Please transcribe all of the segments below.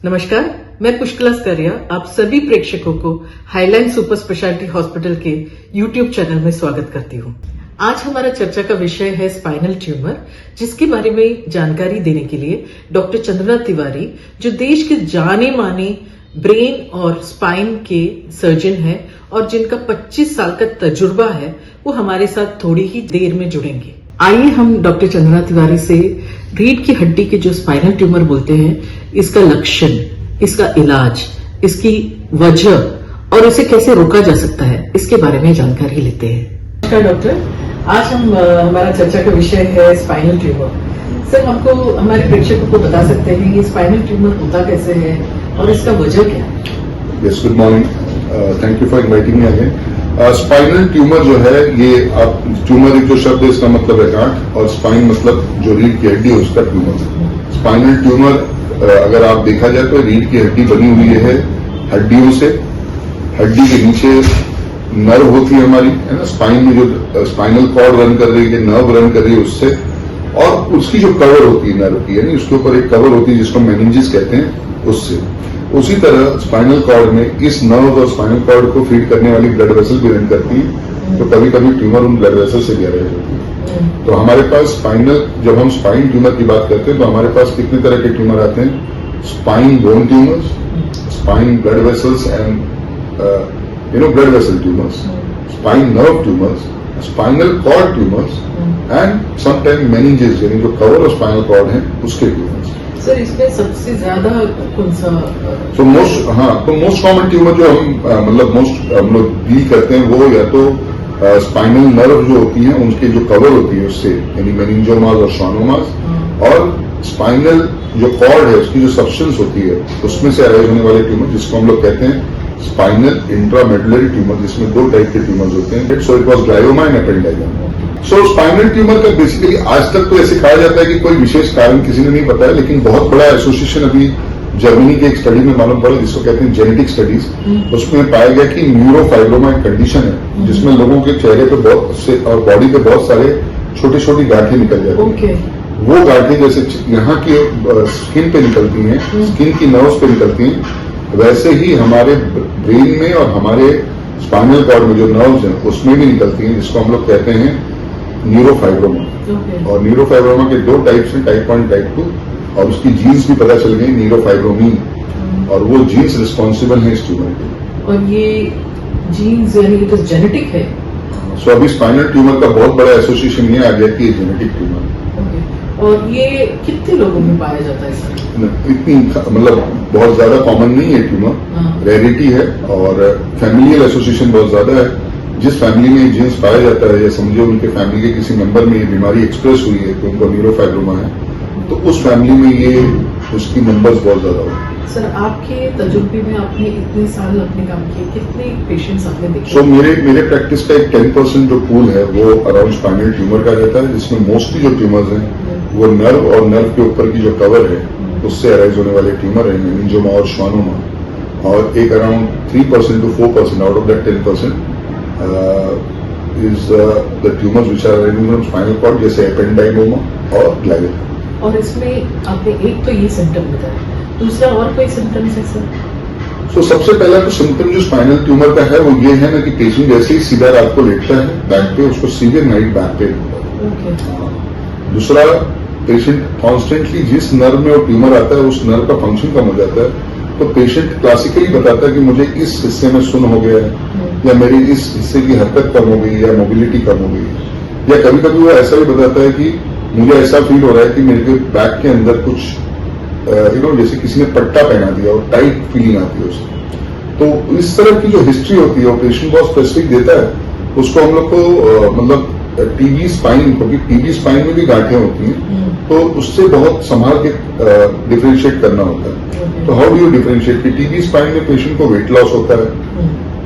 नमस्कार, मैं पुष्कला स्करिया आप सभी प्रेक्षकों को हाईलाइन सुपर स्पेशलिटी हॉस्पिटल के यूट्यूब चैनल में स्वागत करती हूँ। आज हमारा चर्चा का विषय है स्पाइनल ट्यूमर, जिसके बारे में जानकारी देने के लिए डॉक्टर चंद्रना तिवारी, जो देश के जाने माने ब्रेन और स्पाइन के सर्जन हैं और जिनका 25 साल का तजुर्बा है, वो हमारे साथ थोड़ी ही देर में जुड़ेंगे। आइए हम डॉक्टर चंद्रना तिवारी से रीढ़ की हड्डी के जो स्पाइनल ट्यूमर बोलते हैं, इसका लक्षण, इसका इलाज, इसकी वजह और इसे कैसे रोका जा सकता है, इसके बारे में जानकारी लेते हैं। नमस्कार डॉक्टर, आज हमारा चर्चा का विषय है स्पाइनल ट्यूमर। सर, हमको हमारे प्रेक्षकों को बता सकते हैं ये स्पाइनल ट्यूमर होता कैसे है और इसका वजह क्या है? Yes, good morning, thank you for inviting me again. Spinal tumour जो है, ये आप ट्यूमर एक जो शब्द है इसका मतलब है गांठ, और स्पाइन मतलब जो रीढ़ की हड्डी है उसका ट्यूमर। स्पाइनल ट्यूमर अगर आप देखा जाए तो रीढ़ की हड्डी बनी हुई है हड्डियों से। हड्डी के नीचे नर्व होती है हमारी, है ना, स्पाइन में जो स्पाइनल कॉर्ड रन कर रही है, नर्व रन कर रही है उससे, और उसकी जो कवर होती है नर्व की, यानी उसके ऊपर एक कवर होती है जिसको मेनिंजेस कहते हैं, उससे। उसी तरह स्पाइनल कॉर्ड में इस नर्व और स्पाइनल कॉर्ड को फीड करने वाली ब्लड वेसल भी रन करती है, तो कभी कभी ट्यूमर उन ब्लड वेसल से भी अरेंज होती है। तो हमारे पास स्पाइनल, जब हम स्पाइन ट्यूमर की बात करते हैं तो हमारे पास कितने तरह के ट्यूमर आते हैं? Spine bone tumours, spine blood vessels and blood vessel tumours, spine nerve tumours, spinal cord tumours and sometime meninges, यानी जो कवर और स्पाइनल कॉर्ड है उसके ट्यूमर्स। सर, इसमें सबसे ज्यादा कौन सा? तो मोस्ट कॉमन ट्यूमर जो हम लोग डील करते हैं वो या तो स्पाइनल नर्व जो होती है उनके जो कवर होती है उससे, यानी मेनिंजोमास और श्वानोमास, और स्पाइनल जो कॉर्ड है उसकी जो सब्सटेंस होती है उसमें से अरेंज होने वाले ट्यूमर, जिसको हम लोग कहते हैं स्पाइनल इंट्रामेडुलरी ट्यूमर, जिसमें दो टाइप के ट्यूमर्स होते हैं। So it was glioma and ependymoma. So spinal tumour का बेसिकली आज तक तो ऐसे कहा जाता है कि कोई विशेष कारण किसी ने नहीं बताया, लेकिन बहुत बड़ा एसोसिएशन अभी जर्मनी के एक स्टडी में मालूम पड़ा, जिसको कहते हैं जेनेटिक स्टडीज। उसमें पाया गया कि न्यूरोफाइब्रोमा एक कंडीशन है जिसमें लोगों के चेहरे पे बहुत से और बॉडी पे बहुत सारे छोटी छोटी गांठें निकल जाती हैं। वो गांठें जैसे यहाँ की स्किन पे निकलती हैं, स्किन की नर्व्स पे निकलती हैं, वैसे ही हमारे ब्रेन में और हमारे स्पाइनल कॉर्ड में जो नर्व्स हैं उसमें भी निकलती हैं, जिसको हम लोग कहते हैं न्यूरोफाइब्रोमा। और न्यूरोफाइब्रोमा के दो टाइप्स हैं, टाइप 1 टाइप 2, और उसकी जीन्स भी पता चल गई, न्यूरोफाइब्रोमीन, और वो जीन्स रिस्पॉन्सिबल है इस ट्यूमर के। और ये जीन्स यानी तो जेनेटिक है? सो अभी स्पाइनल ट्यूमर का बहुत बड़ा एसोसिएशन ये आ गया कि ये जेनेटिक ट्यूमर। और ये कितने लोगों में पाया जाता है सर? इतनी बहुत ज्यादा कॉमन नहीं है ट्यूमर, रेयरिटी है, और फैमिलियल एसोसिएशन बहुत ज्यादा है। जिस फैमिली में जीन्स पाया जाता है, या समझो उनके फैमिली के किसी मेंबर में ये बीमारी एक्सप्रेस हुई है तो उनको न्यूरोफाइब्रोमा है, तो उस फैमिली में ये उसकी नंबर्स बहुत ज्यादा होते हैं। सर, आपके तजुर्बे में आपने इतने साल अपने काम किए, कितने पेशेंट्स आपने देखे? सो मेरे प्रैक्टिस का एक 10% जो पूल है वो अराउंड स्पाइनल ट्यूमर का रहता है, जिसमें मोस्टली जो ट्यूमर्स हैं वो नर्व और नर्व के ऊपर की जो कवर है उससे अराइज होने वाले ट्यूमर है, मेनिंजोमा और श्वानोमा, और एक around 3% to 4% out of that 10% is the tumours which are arising from spinal cord, जैसे एपेंडाइलोमा और ग्लायोमा। और इसमें आपने एक तो ये सिम्टम बताया, दूसरा और कोई सिम्टम्स है सर? सो सबसे पहला तो सिम्टम जो स्पाइनल ट्यूमर का है वो ये है ना कि पेशेंट जैसे ही सीधा रात को लेटता है बैक पे, उसको सीवियर नाइट बैक पेन होता है। दूसरा, पेशेंट कॉन्स्टेंटली जिस नर्व में वो ट्यूमर आता है उस नर्व का फंक्शन कम हो जाता है, तो पेशेंट क्लासिकली बताता है कि मुझे इस हिस्से में सुन्न हो गया है, या मेरी इस हिस्से की हरकत कम हो गई, या मोबिलिटी कम हो गई, या कभी कभी वो ऐसा भी बताता है कि मुझे ऐसा फील हो रहा है कि मेरे बैक के अंदर कुछ जैसे किसी ने पट्टा पहना दिया और टाइट फीलिंग आती है उससे। तो इस तरह की जो हिस्ट्री होती है वो पेशेंट बहुत स्पेसिफिक देता है, उसको हम लोग को टीबी स्पाइन, क्योंकि टीबी स्पाइन में भी गांठें होती हैं, तो उससे बहुत संभाल के डिफरेंशिएट करना होता है। तो हाउ डू यू डिफरेंशिएट कि टीबी स्पाइन में पेशेंट को वेट लॉस होता है,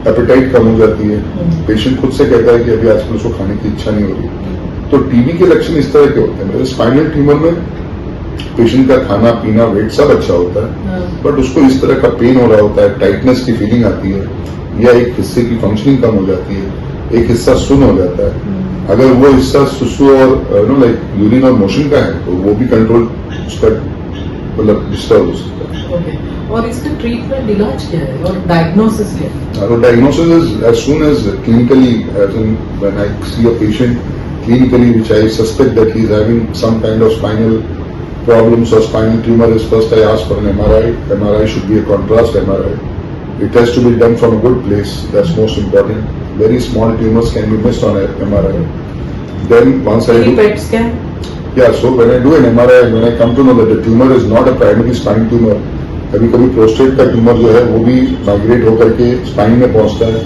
एपेटाइट कम हो जाती है, पेशेंट खुद से कहता है कि अभी आजकल उसको खाने की इच्छा नहीं हो रही, तो टीबी के लक्षण इस तरह के होते हैं। स्पाइनल ट्यूमर में पेशेंट का खाना पीना वेट सब अच्छा होता है, बट उसको इस तरह का पेन हो रहा होता है, टाइटनेस की फीलिंग आती है, या एक हिस्से की फंक्शनिंग कम हो जाती है, एक हिस्सा सुन्न हो जाता है। अगर वो हिस्सा सुसु और लाइक यूरिन और मोशन का है तो वो भी कंट्रोल उसका मतलब डिस्टर्ब हो सकता है। ओके, और इसका ट्रीटमेंट इलाज क्या है और डायग्नोसिस क्या है? The diagnosis is as soon as clinically, as in when I see a patient clinically which I suspect that he is having some kind of spinal problems or spinal tumor, is first I ask for an MRI. MRI should be a contrast MRI. It has to be done from a good place. That's most important. Very small tumors can be missed on an MRI. Then once I do, PET scan? yeah, so when I do an MRI and when I come to know that the tumor is not a primary spine tumor, कभी कभी prostate का tumour जो है वो भी migrate होकर के spine में पहुंचता है,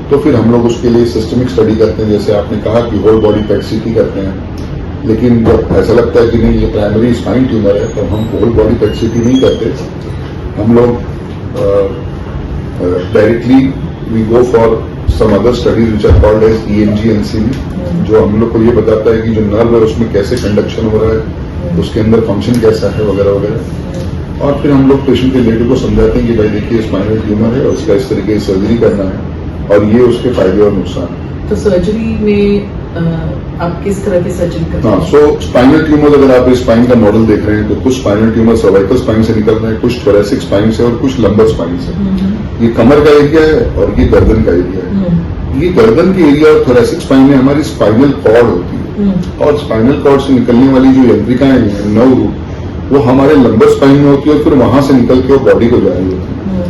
तो फिर हम लोग उसके लिए सिस्टमिक स्टडी करते हैं, जैसे आपने कहा कि होल बॉडी पेट सीटी करते हैं। लेकिन जब ऐसा लगता है कि नहीं ये प्राइमरी स्पाइन ट्यूमर है, तो हम होल बॉडी पेट सीटी नहीं करते, हम लोग directly we go for some other studies which are called as EMG NCV, जो हम लोग को ये बताता है कि जो नर्व है उसमें कैसे कंडक्शन हो रहा है, उसके अंदर फंक्शन कैसा है वगैरह वगैरह। और फिर हम लोग पेशेंट के लेडी को समझाते हैं कि भाई देखिए स्पाइनल ट्यूमर है और इसका इस तरीके से सर्जरी करना है और ये उसके फायदे और नुकसान है। तो सर्जरी में आप किस तरह की सर्जरी करते हाँ, हैं? सो स्पाइनल ट्यूमर अगर आप स्पाइन का मॉडल देख रहे हैं तो कुछ स्पाइनल ट्यूमर सर्वाइकल स्पाइन से निकल रहे हैं, कुछ थोरेसिक स्पाइन से और कुछ लंबर स्पाइन से। ये कमर का एरिया है और ये गर्दन का एरिया है। ये गर्दन के एरिया और थोरेसिक स्पाइन में हमारी स्पाइनल कॉर्ड होती है और स्पाइनल कॉर्ड से निकलने वाली जो यंत्रिकाएं हैं नर्व रूट, वो हमारे लंबर स्पाइन में होती है और फिर वहां से निकल के वो बॉडी को जा रही होती है।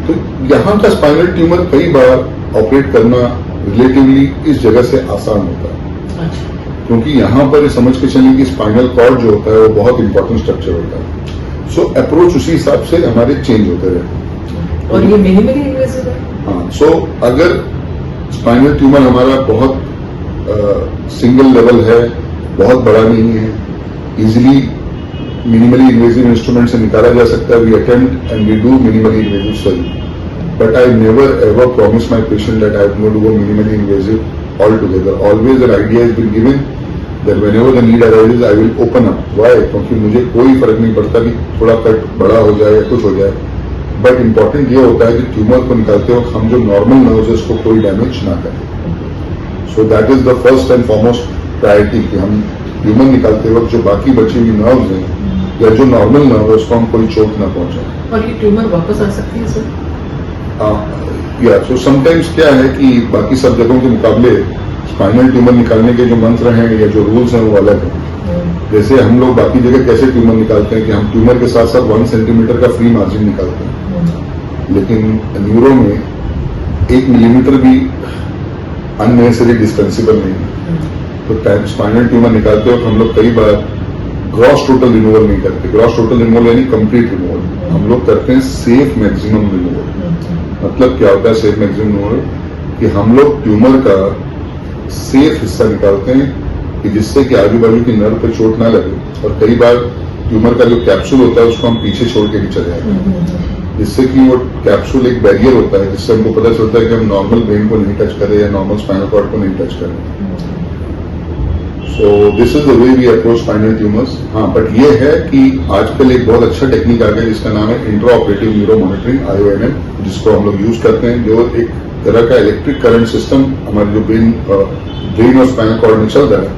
तो यहाँ का स्पाइनल ट्यूमर कई बार ऑपरेट करना रिलेटिवली इस जगह से आसान होता है, अच्छा, क्योंकि यहाँ पर समझ के चलें कि स्पाइनल कॉर्ड जो होता है वो बहुत इंपॉर्टेंट स्ट्रक्चर होता है। सो अप्रोच उसी हिसाब से हमारे चेंज होते रहते और ये मिनिमली इन्वेसिव है? हैं। हाँ, सो अगर स्पाइनल ट्यूमर हमारा बहुत सिंगल लेवल है, बहुत बड़ा नहीं है, इजिली मिनिमली इन्वेजिव इंस्ट्रूमेंट से निकाला जा सकता है, we attempt and we do minimally invasive surgery, but I never ever promise my patient that I am going to go minimally invasive altogether. Always an idea has been given that whenever the need arises, I will open up. Why? क्योंकि मुझे कोई फर्क नहीं पड़ता कि थोड़ा cut बड़ा हो जाए या कुछ हो जाए, बट इम्पोर्टेंट ये होता है कि ट्यूमर को निकालते वक्त हम जो नॉर्मल नर्व्स है उसको कोई डैमेज ना करें। So that is the first and foremost priority कि हम ट्यूमर निकालते वक्त जो बाकी बची हुई नर्व्स हैं या जो नॉर्मल नर्व है उसको हम कोई चोट ना पहुंचाए। और ये ट्यूमर वापस आ सकती है सर? या सो समटाइम्स क्या है कि बाकी सब जगहों के मुकाबले स्पाइनल ट्यूमर निकालने के जो मंत्र हैं या जो रूल्स हैं वो अलग हैं। जैसे हम लोग बाकी जगह कैसे ट्यूमर निकालते हैं कि हम ट्यूमर के साथ साथ 1 सेंटीमीटर का फ्री मार्जिन निकालते हैं, लेकिन न्यूरो में 1 मिलीमीटर भी अननेसेसरी डिस्पेंसिबल नहीं है। तो स्पाइनल ट्यूमर निकालते वक्त हम लोग कई बार ग्रॉस टोटल रिमूवल नहीं करते। ग्रॉस टोटल रिमूवल यानी कंप्लीट रिमूवल, हम लोग करते हैं सेफ मैक्सिमम रिमूवल। मतलब क्या होता है सेफ मैक्सिमम रिमूवल? कि हम लोग ट्यूमर का सेफ हिस्सा निकालते हैं कि जिससे कि आजू बाजू की नर्व पे चोट ना लगे, और कई बार ट्यूमर का जो कैप्सूल होता है उसको हम पीछे छोड़ के भी चले जाते हैं, जिससे कि वो कैप्सूल एक बैरियर होता है जिससे हमको पता चलता है कि हम नॉर्मल ब्रेन को नहीं टच करें या नॉर्मल स्पाइनल कॉर्ड को नहीं टच करें। So this is the way we approach spinal tumours. हाँ, बट ये है कि आजकल एक बहुत अच्छा टेक्निक आ गया जिसका नाम है intra operative neuro monitoring, IONM, जिसको हम लोग यूज करते हैं, जो एक तरह का इलेक्ट्रिक करंट सिस्टम हमारे जो ब्रेन और स्पाइनल कॉर्ड में चल रहा है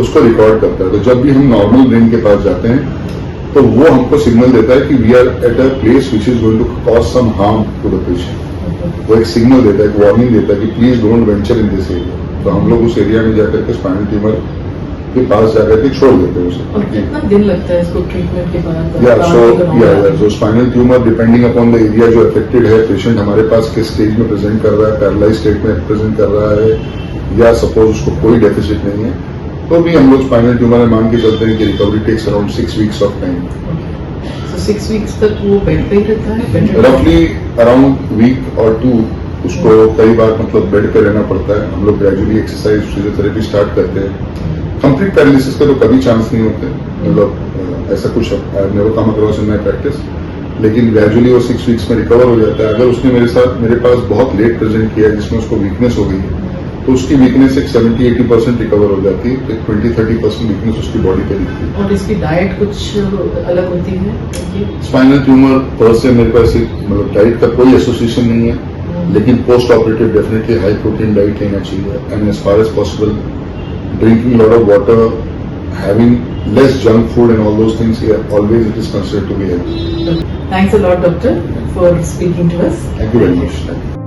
उसको रिकॉर्ड करता है। तो जब भी हम नॉर्मल ब्रेन के पास जाते हैं तो वो हमको सिग्नल देता है कि we are at a place which is going to cause some harm to the patient. वो एक सिग्नल देता है, एक वार्निंग देता है कि please don't venture in this area. तो हम लोग उस एरिया में जाकर के स्पाइनल ट्यूमर के पास जाकर के छोड़ देते हैं उसे। और कितना दिन लगता है इसको ट्रीटमेंट के बाद? So spinal tumour depending upon the area जो अफेक्टेड है, पेशेंट हमारे पास किस स्टेज में प्रेजेंट कर रहा है, पैरालाइज स्टेट में प्रेजेंट कर रहा है या सपोज उसको कोई डेफिसिट नहीं है, तो भी हम लोग स्पाइनल ट्यूमर में मान के चलते हैं कि recovery takes around 6 weeks of time. 6 weeks तक वो बेड पे ही रहता है? रफली अराउंड वीक और 2 उसको कई बार मतलब बेड पे रहना पड़ता है। हम लोग ग्रेजुअली एक्सरसाइज फिजियोथेरेपी स्टार्ट करते हैं। कंप्लीट पैरालिसिस का तो कभी चांस नहीं होते, मतलब ऐसा कुछ I never come across in my practice, लेकिन ग्रेजुअली वो 6 वीक्स में रिकवर हो जाता है। अगर उसने मेरे पास बहुत लेट प्रेजेंट किया जिसमें उसको वीकनेस हो गई है तो उसकी वीकनेस एक 70-80% रिकवर हो जाती है, तो 20-30% वीकनेस उसकी बॉडी पे दिखती है। और इसकी डाइट कुछ अलग होती है? स्पाइनल ट्यूमर पर से मेरे पास मतलब डाइट का कोई एसोसिएशन नहीं है, लेकिन post operative definitely high protein diet लेना चाहिए, and as far as possible drinking lot of water having less junk food and all those things, yeah, always it is considered to be healthy. Thanks a lot, doctor, for speaking to us. Thank you very much.